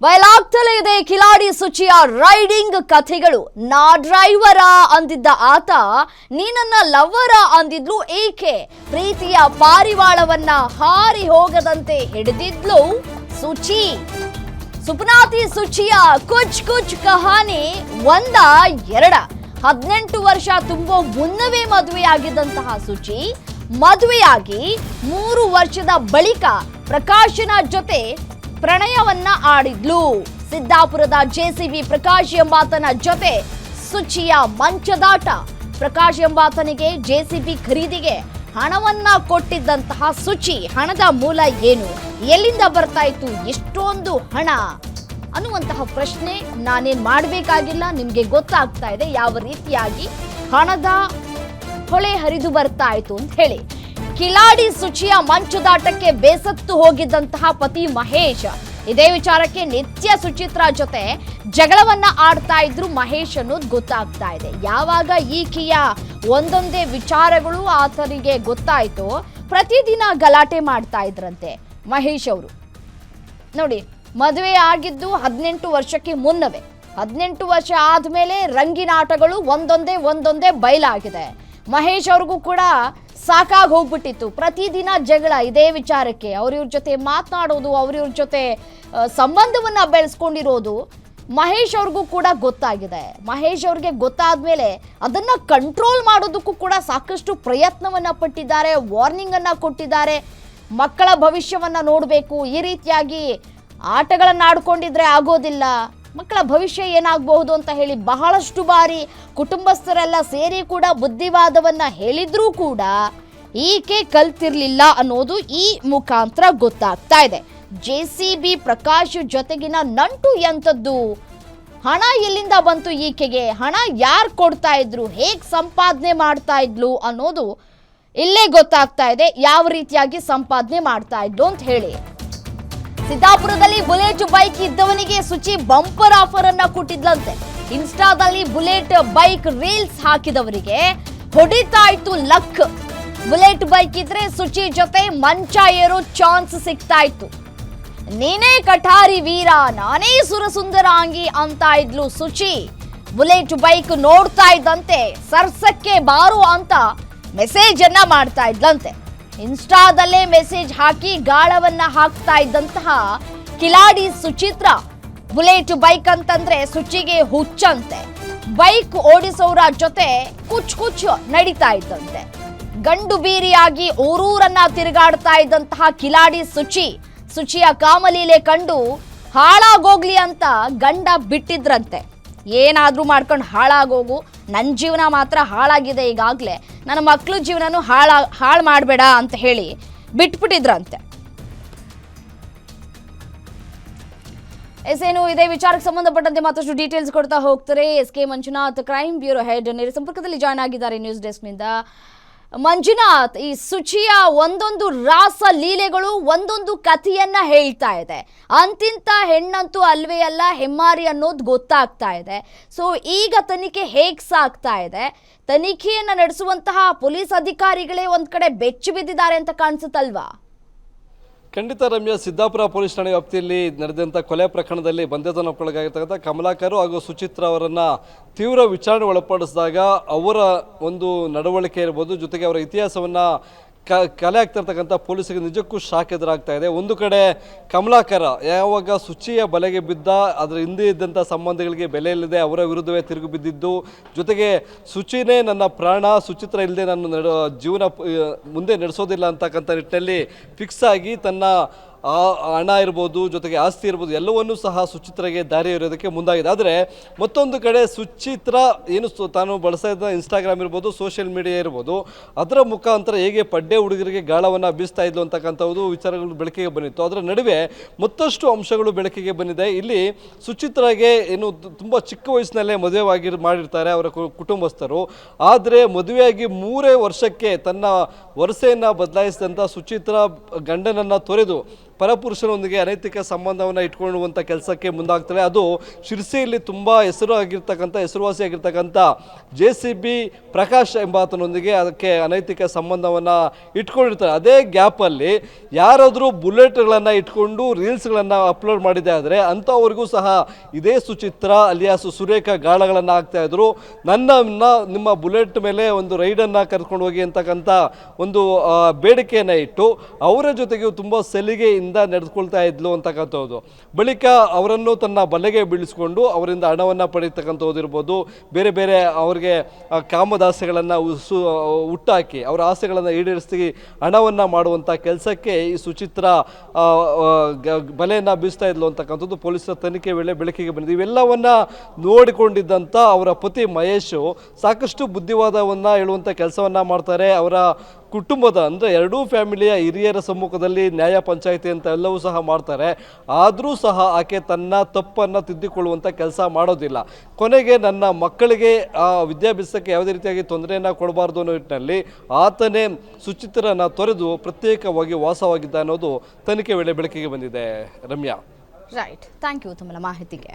ಬಯಲಾಗ್ತಲೇ ಇದೆ ಕಿಲಾಡಿ ಸುಚಿಯ ರೈಡಿಂಗ್ ಕಥೆಗಳು. ನಾ ಡ್ರೈವರ ಅಂದಿದ್ದ ಆತ ನೀನನ್ನ ಲವ್ವರ ಅಂದಿದ್ಲು ಏಕೆ? ಪ್ರೀತಿಯ ಪಾರಿವಾಳವನ್ನ ಹಾರಿ ಹೋಗದಂತೆ ಹಿಡಿದಿದ್ಲು ಸುಚಿ. ಸುಪ್ನಾತಿ ಸುಚಿಯ ಕುಚ್ ಕುಚ್ ಕಹಾನಿ ಒಂದ ಎರಡ. 18 ವರ್ಷ ತುಂಬೋ ಮುನ್ನವೇ ಮದುವೆಯಾಗಿದ್ದಂತಹ ಸುಚಿ ಮದುವೆಯಾಗಿ 3 ವರ್ಷದ ಬಳಿಕ ಪ್ರಕಾಶನ ಜೊತೆ ಪ್ರಣಯವನ್ನ ಆಡಿದ್ಲು. ಸಿದ್ದಾಪುರದ ಜೆಸಿಬಿ ಪ್ರಕಾಶ್ ಎಂಬಾತನ ಜೊತೆ ಸುಚಿಯ ಮಂಚದಾಟ. ಪ್ರಕಾಶ್ ಎಂಬಾತನಿಗೆ ಜೆಸಿಬಿ ಖರೀದಿಗೆ ಹಣವನ್ನ ಕೊಟ್ಟಿದ್ದಂತಹ ಸುಚಿ ಹಣದ ಮೂಲ ಏನು, ಎಲ್ಲಿಂದ ಬರ್ತಾ ಇತ್ತು ಎಷ್ಟೊಂದು ಹಣ ಅನ್ನುವಂತಹ ಪ್ರಶ್ನೆ ನಾನೇನ್ ಮಾಡಬೇಕಾಗಿಲ್ಲ, ನಿಮ್ಗೆ ಗೊತ್ತಾಗ್ತಾ ಇದೆ ಯಾವ ರೀತಿಯಾಗಿ ಹಣದ ಹೊಳೆ ಹರಿದು ಬರ್ತಾ ಇತ್ತು ಅಂತ ಹೇಳಿ. ಕಿಲಾಡಿ ಸುಚಿಯ ಮಂಚದಾಟಕ್ಕೆ ಬೇಸತ್ತು ಹೋಗಿದ್ದಂತಹ ಪತಿ ಮಹೇಶ್ ಇದೇ ವಿಚಾರಕ್ಕೆ ನಿತ್ಯ ಸುಚಿತ್ರಾ ಜೊತೆ ಜಗಳವನ್ನ ಆಡ್ತಾ ಇದ್ರು ಮಹೇಶ್ ಅನ್ನೋದು ಗೊತ್ತಾಗ್ತಾ ಇದೆ. ಯಾವಾಗ ಈಕೆಯ ಒಂದೊಂದೇ ವಿಚಾರಗಳು ಆತನಿಗೆ ಗೊತ್ತಾಯ್ತು, ಪ್ರತಿದಿನ ಗಲಾಟೆ ಮಾಡ್ತಾ ಇದ್ರಂತೆ ಮಹೇಶ್ ಅವರು. ನೋಡಿ, ಮದುವೆ ಆಗಿದ್ದು 18 ವರ್ಷಕ್ಕೆ ಮುನ್ನವೇ. 18 ವರ್ಷ ಆದ್ಮೇಲೆ ರಂಗಿನ ಆಟಗಳು ಒಂದೊಂದೇ ಬಯಲಾಗಿದೆ. ಮಹೇಶ್ ಅವ್ರಿಗೂ ಕೂಡ ಸಾಕಾಗಿ ಹೋಗ್ಬಿಟ್ಟಿತ್ತು. ಪ್ರತಿದಿನ ಜಗಳ ಇದೇ ವಿಚಾರಕ್ಕೆ. ಅವ್ರಿವ್ರ ಜೊತೆ ಮಾತನಾಡೋದು, ಅವ್ರಿವ್ರ ಜೊತೆ ಸಂಬಂಧವನ್ನ ಬೆಳೆಸ್ಕೊಂಡಿರೋದು ಮಹೇಶ್ ಅವ್ರಿಗೂ ಕೂಡ ಗೊತ್ತಾಗಿದೆ. ಮಹೇಶ್ ಅವ್ರಿಗೆ ಗೊತ್ತಾದ್ಮೇಲೆ ಅದನ್ನ ಕಂಟ್ರೋಲ್ ಮಾಡೋದಕ್ಕೂ ಕೂಡ ಸಾಕಷ್ಟು ಪ್ರಯತ್ನವನ್ನ ಪಟ್ಟಿದ್ದಾರೆ, ವಾರ್ನಿಂಗ್ ಅನ್ನ ಕೊಟ್ಟಿದ್ದಾರೆ. ಮಕ್ಕಳ ಭವಿಷ್ಯವನ್ನ ನೋಡಬೇಕು, ಈ ರೀತಿಯಾಗಿ ಆಟಗಳನ್ನ ಆಡ್ಕೊಂಡಿದ್ರೆ ಆಗೋದಿಲ್ಲ, ಮಕ್ಕಳ ಭವಿಷ್ಯ ಏನಾಗಬಹುದು ಅಂತ ಹೇಳಿ ಬಹಳಷ್ಟು ಬಾರಿ ಕುಟುಂಬಸ್ಥರೆಲ್ಲ ಸೇರಿ ಕೂಡ ಬುದ್ಧಿವಾದವನ್ನ ಹೇಳಿದ್ರೂ ಕೂಡ ಈಕೆ ಕಲ್ತಿರ್ಲಿಲ್ಲ ಅನ್ನೋದು ಈ ಮುಖಾಂತರ ಗೊತ್ತಾಗ್ತಾ ಇದೆ. ಜೆಸಿಬಿ ಪ್ರಕಾಶ್ ಜೊತೆಗಿನ ನಂಟು ಎಂಥದ್ದು, ಹಣ ಎಲ್ಲಿಂದ ಬಂತು ಈಕೆಗೆ, ಹಣ ಯಾರು ಕೊಡ್ತಾ ಇದ್ರು, ಹೇಗ್ ಸಂಪಾದನೆ ಮಾಡ್ತಾ ಇದ್ಲು ಅನ್ನೋದು ಇಲ್ಲೇ ಗೊತ್ತಾಗ್ತಾ ಇದೆ, ಯಾವ ರೀತಿಯಾಗಿ ಸಂಪಾದನೆ ಮಾಡ್ತಾ ಇದ್ಲು ಅಂತ ಹೇಳಿ. ಸಿದ್ದಾಪುರದಲ್ಲಿ ಬುಲೆಟ್ ಬೈಕ್ ಇದ್ದವನಿಗೆ ಸುಚಿ ಬಂಪರ್ ಆಫರ್ ಅನ್ನ ಕೊಟ್ಟಿದ್ಲಂತೆ. ಇನ್ಸ್ಟಾದಲ್ಲಿ ಬುಲೆಟ್ ಬೈಕ್ ರೀಲ್ಸ್ ಹಾಕಿದವರಿಗೆ ಹೊಡಿತಾ ಇತ್ತು ಲಕ್. ಬುಲೆಟ್ ಬೈಕ್ ಇದ್ರೆ ಸುಚಿ ಜೊತೆ ಮಂಚ ಏರೋ ಚಾನ್ಸ್ ಸಿಗ್ತಾ ಇತ್ತು. ನೀನೇ ಕಠಾರಿ ವೀರ, ನಾನೇ ಸುರಸುಂದರಾಂಗಿ ಅಂತ ಇದ್ಲು ಸುಚಿ. ಬುಲೆಟ್ ಬೈಕ್ ನೋಡ್ತಾ ಇದ್ದಂತೆ ಸರ್ಸಕ್ಕೆ ಬಾರು ಅಂತ ಮೆಸೇಜ್ ಅನ್ನ ಮಾಡ್ತಾ ಇದ್ಲಂತೆ. ಇನ್ಸ್ಟಾದಲ್ಲೇ ಮೆಸೇಜ್ ಹಾಕಿ ಗಾಳವನ್ನ ಹಾಕ್ತಾ ಇದ್ದಂತಹ ಕಿಲಾಡಿ ಸುಚಿತ್ರಾ. ಬುಲೆಟ್ ಬೈಕ್ ಅಂತಂದ್ರೆ ಸುಚಿಗೆ ಹುಚ್ಚಂತೆ. ಬೈಕ್ ಓಡಿಸೋರ ಜೊತೆ ಕುಚ್ ನಡೀತಾ ಇದ್ದಂತೆ. ಗಂಡು ಬೀರಿಯಾಗಿ ಊರೂರನ್ನ ತಿರುಗಾಡ್ತಾ ಇದ್ದಂತಹ ಕಿಲಾಡಿ ಸುಚಿಯ ಕಾಮಲೀಲೆ ಕಂಡು ಹಾಳಾಗೋಗ್ಲಿ ಅಂತ ಗಂಡ ಬಿಟ್ಟಿದ್ರಂತೆ. ಏನಾದ್ರೂ ಮಾಡ್ಕೊಂಡು ಹಾಳಾಗೋಗು, ನನ್ನ ಜೀವನ ಮಾತ್ರ ಹಾಳಾಗಿದೆ ಈಗಾಗಲೇ, ನನ್ನ ಮಕ್ಕಳ ಜೀವನನೂ ಹಾಳು ಮಾಡಬೇಡ ಅಂತ ಹೇಳಿ ಬಿಟ್ಬಿಟ್ಟಿದ್ರಂತೆ. ಎಸೇನು ಇದೇ ವಿಚಾರಕ್ಕೆ ಸಂಬಂಧಪಟ್ಟಂತೆ ಮತ್ತಷ್ಟು ಡೀಟೇಲ್ಸ್ ಕೊಡ್ತಾ ಹೋಗ್ತಾರೆ SK. Manjunath, crime bureau head ನೇರ ಸಂಪರ್ಕದಲ್ಲಿ ಜಾಯ್ನ್ ಆಗಿದ್ದಾರೆ ನ್ಯೂಸ್ ಡೆಸ್ಕ್ನಿಂದ. ಮಂಜುನಾಥ್, ಈ ಸುಚಿಯ ಒಂದೊಂದು ರಾಸ ಲೀಲೆಗಳು ಒಂದೊಂದು ಕಥೆಯನ್ನ ಹೇಳ್ತಾ ಇದೆ. ಅಂತಿಂತ ಹೆಣ್ಣಂತೂ ಅಲ್ವೇ ಅಲ್ಲ, ಹೆಮ್ಮಾರಿ ಅನ್ನೋದು ಗೊತ್ತಾಗ್ತಾ ಇದೆ. ಸೊ ಈಗ ತನಿಖೆ ಹೇಗ್ ಸಾಗ್ತಾ ಇದೆ? ತನಿಖೆಯನ್ನ ನಡೆಸುವಂತಹ ಪೊಲೀಸ್ ಅಧಿಕಾರಿಗಳೇ ಒಂದ್ ಕಡೆ ಬೆಚ್ಚಿ ಬಿದ್ದಿದ್ದಾರೆ ಅಂತ ಕಾಣಿಸುತ್ತಲ್ವಾ? ಖಂಡಿತ ರಮ್ಯಾ, ಸಿದ್ದಾಪುರ ಪೊಲೀಸ್ ಠಾಣೆ ವ್ಯಾಪ್ತಿಯಲ್ಲಿ ನಡೆದಂಥ ಕೊಲೆ ಪ್ರಕರಣದಲ್ಲಿ ಬಂಧಿತನಕ್ಕೊಳಗಾಗಿರ್ತಕ್ಕಂಥ ಕಮಲಾಕರ್ ಹಾಗೂ ಸುಚಿತ್ರಾ ಅವರನ್ನು ತೀವ್ರ ವಿಚಾರಣೆ ಒಳಪಡಿಸಿದಾಗ ಅವರ ಒಂದು ನಡವಳಿಕೆ ಇರ್ಬೋದು, ಜೊತೆಗೆ ಅವರ ಇತಿಹಾಸವನ್ನು ಕಲೆ ಆಗ್ತಿರ್ತಕ್ಕಂಥ ಪೊಲೀಸರಿಗೆ ನಿಜಕ್ಕೂ ಶಾಕ್ ಎದುರಾಗ್ತಾ ಇದೆ. ಒಂದು ಕಡೆ ಕಮಲಾಕರ ಯಾವಾಗ ಸುಚಿಯ ಬಲೆಗೆ ಬಿದ್ದ, ಅದರ ಹಿಂದೆ ಇದ್ದಂಥ ಸಂಬಂಧಗಳಿಗೆ ಬೆಲೆ ಇಲ್ಲದೆ ಅವರ ವಿರುದ್ಧವೇ ತಿರುಗಿ ಬಿದ್ದಿದ್ದು, ಜೊತೆಗೆ ಸುಚಿನೇ ನನ್ನ ಪ್ರಾಣ, ಸುಚಿತ್ರ ಇಲ್ಲದೆ ನನ್ನ ಜೀವನ ಮುಂದೆ ನಡೆಸೋದಿಲ್ಲ ಅಂತಕ್ಕಂಥ ನಿಟ್ಟಿನಲ್ಲಿ ಫಿಕ್ಸ್ ಆಗಿ ತನ್ನ ಹಣ ಇರ್ಬೋದು, ಜೊತೆಗೆ ಆಸ್ತಿ ಇರ್ಬೋದು, ಎಲ್ಲವನ್ನೂ ಸಹ ಸುಚಿತ್ರಾಗೆ ದಾರಿ ಇರೋದಕ್ಕೆ ಮುಂದಾಗಿದೆ. ಆದರೆ ಮತ್ತೊಂದು ಕಡೆ ಸುಚಿತ್ರ ಏನು ತಾನು ಬಳಸ್ತಾ ಇದ್ದ ಇನ್ಸ್ಟಾಗ್ರಾಮ್ ಇರ್ಬೋದು, ಸೋಷಿಯಲ್ ಮೀಡಿಯಾ ಇರ್ಬೋದು, ಅದರ ಮುಖಾಂತರ ಹೇಗೆ ಪಡ್ಡೆ ಹುಡುಗರಿಗೆ ಗಾಳವನ್ನು ಬೀಸ್ತಾ ಇದ್ಲು ಅಂತಕ್ಕಂಥದ್ದು ವಿಚಾರಗಳು ಬೆಳಕಿಗೆ ಬಂದಿತ್ತು. ಅದರ ನಡುವೆ ಮತ್ತಷ್ಟು ಅಂಶಗಳು ಬೆಳಕಿಗೆ ಬಂದಿದೆ. ಇಲ್ಲಿ ಸುಚಿತ್ರಾಗೆ ಏನು ತುಂಬ ಚಿಕ್ಕ ವಯಸ್ಸಿನಲ್ಲೇ ಮದುವೆ ಮಾಡಿರ್ತಾರೆ ಅವರ ಕುಟುಂಬಸ್ಥರು. ಆದರೆ ಮದುವೆಯಾಗಿ 3 ವರ್ಷಕ್ಕೆ ತನ್ನ ವರಸೆಯನ್ನು ಬದಲಾಯಿಸಿದಂಥ ಸುಚಿತ್ರಾ ಗಂಡನನ್ನು ತೊರೆದು ಪರಪುರುಷನೊಂದಿಗೆ ಅನೈತಿಕ ಸಂಬಂಧವನ್ನು ಇಟ್ಕೊಳ್ಳುವಂಥ ಕೆಲಸಕ್ಕೆ ಮುಂದಾಗ್ತಾಳೆ. ಅದು ಶಿರ್ಸಿಯಲ್ಲಿ ತುಂಬ ಹೆಸರುವಾಸಿಯಾಗಿರ್ತಕ್ಕಂಥ JCB ಪ್ರಕಾಶ್ ಎಂಬಾತನೊಂದಿಗೆ ಅದಕ್ಕೆ ಅನೈತಿಕ ಸಂಬಂಧವನ್ನು ಇಟ್ಕೊಂಡಿರ್ತಾರೆ. ಅದೇ ಗ್ಯಾಪಲ್ಲಿ ಯಾರಾದರೂ ಬುಲೆಟ್ಗಳನ್ನು ಇಟ್ಕೊಂಡು ರೀಲ್ಸ್ಗಳನ್ನು ಅಪ್ಲೋಡ್ ಮಾಡಿದೆ ಆದರೆ ಅಂಥವ್ರಿಗೂ ಸಹ ಇದೇ ಸುಚಿತ್ರ ಅಲಿಯಾಸ್ ಸುರೇಖಾ ಗಾಳಗಳನ್ನು ಹಾಕ್ತಾಯಿದ್ರು. ನಿಮ್ಮ ಬುಲೆಟ್ ಮೇಲೆ ಒಂದು ರೈಡನ್ನು ಕರ್ಕೊಂಡು ಹೋಗಿ ಅಂತಕ್ಕಂಥ ಒಂದು ಬೇಡಿಕೆಯನ್ನು ಇಟ್ಟು ಅವರ ಜೊತೆಗೆ ತುಂಬ ಸಲಿಗೆಯಿಂದ ನಡೆದುಕೊಳ್ತಾ ಇದ್ಲು ಅಂತಕ್ಕಂಥದ್ದು. ಬಳಿಕ ಅವರನ್ನು ತನ್ನ ಬಲೆಗೆ ಬೀಳಿಸ್ಕೊಂಡು ಅವರಿಂದ ಹಣವನ್ನು ಪಡೀತಕ್ಕಂಥದ್ದು ಇರ್ಬೋದು, ಬೇರೆ ಬೇರೆ ಅವರಿಗೆ ಕಾಮದಾಸೆಗಳನ್ನು ಹುಟ್ಟಾಕಿ ಅವರ ಆಸೆಗಳನ್ನು ಈಡೇರಿಸಿ ಹಣವನ್ನು ಮಾಡುವಂಥ ಕೆಲಸಕ್ಕೆ ಈ ಸುಚಿತ್ರ ಬಲೆಯನ್ನು ಬೀಸ್ತಾ ಇದ್ಲು ಅಂತಕ್ಕಂಥದ್ದು ಪೊಲೀಸರ ತನಿಖೆ ವೇಳೆ ಬೆಳಕಿಗೆ ಬಂದಿದೆ. ಇವೆಲ್ಲವನ್ನ ನೋಡಿಕೊಂಡಿದ್ದಂಥ ಅವರ ಪತಿ ಮಹೇಶ್ ಸಾಕಷ್ಟು ಬುದ್ಧಿವಾದವನ್ನು ಹೇಳುವಂಥ ಕೆಲಸವನ್ನು ಮಾಡ್ತಾರೆ. ಅವರ ಕುಟುಂಬದ ಅಂದರೆ ಎರಡೂ ಫ್ಯಾಮಿಲಿಯ ಹಿರಿಯರ ಸಮ್ಮುಖದಲ್ಲಿ ನ್ಯಾಯ ಪಂಚಾಯಿತಿ ಅಂತ ಎಲ್ಲವೂ ಸಹ ಮಾಡ್ತಾರೆ. ಆದರೂ ಸಹ ಆಕೆ ತನ್ನ ತಪ್ಪನ್ನು ತಿದ್ದಿಕೊಳ್ಳುವಂಥ ಕೆಲಸ ಮಾಡೋದಿಲ್ಲ. ಕೊನೆಗೆ ನನ್ನ ಮಕ್ಕಳಿಗೆ ವಿದ್ಯಾಭ್ಯಾಸಕ್ಕೆ ಯಾವುದೇ ರೀತಿಯಾಗಿ ತೊಂದರೆಯನ್ನು ಕೊಡಬಾರ್ದು ಅನ್ನೋ ನಿಟ್ಟಿನಲ್ಲಿ ಆತನೇ ಸುಚಿತ್ರನ ತೊರೆದು ಪ್ರತ್ಯೇಕವಾಗಿ ವಾಸವಾಗಿದ್ದ ಅನ್ನೋದು ತನಿಖೆ ವೇಳೆ ಬೆಳಕಿಗೆ ಬಂದಿದೆ. ರಮ್ಯಾ, ರೈಟ್, ಥ್ಯಾಂಕ್ ಯು ತಮ್ಮ ಮಾಹಿತಿಗೆ.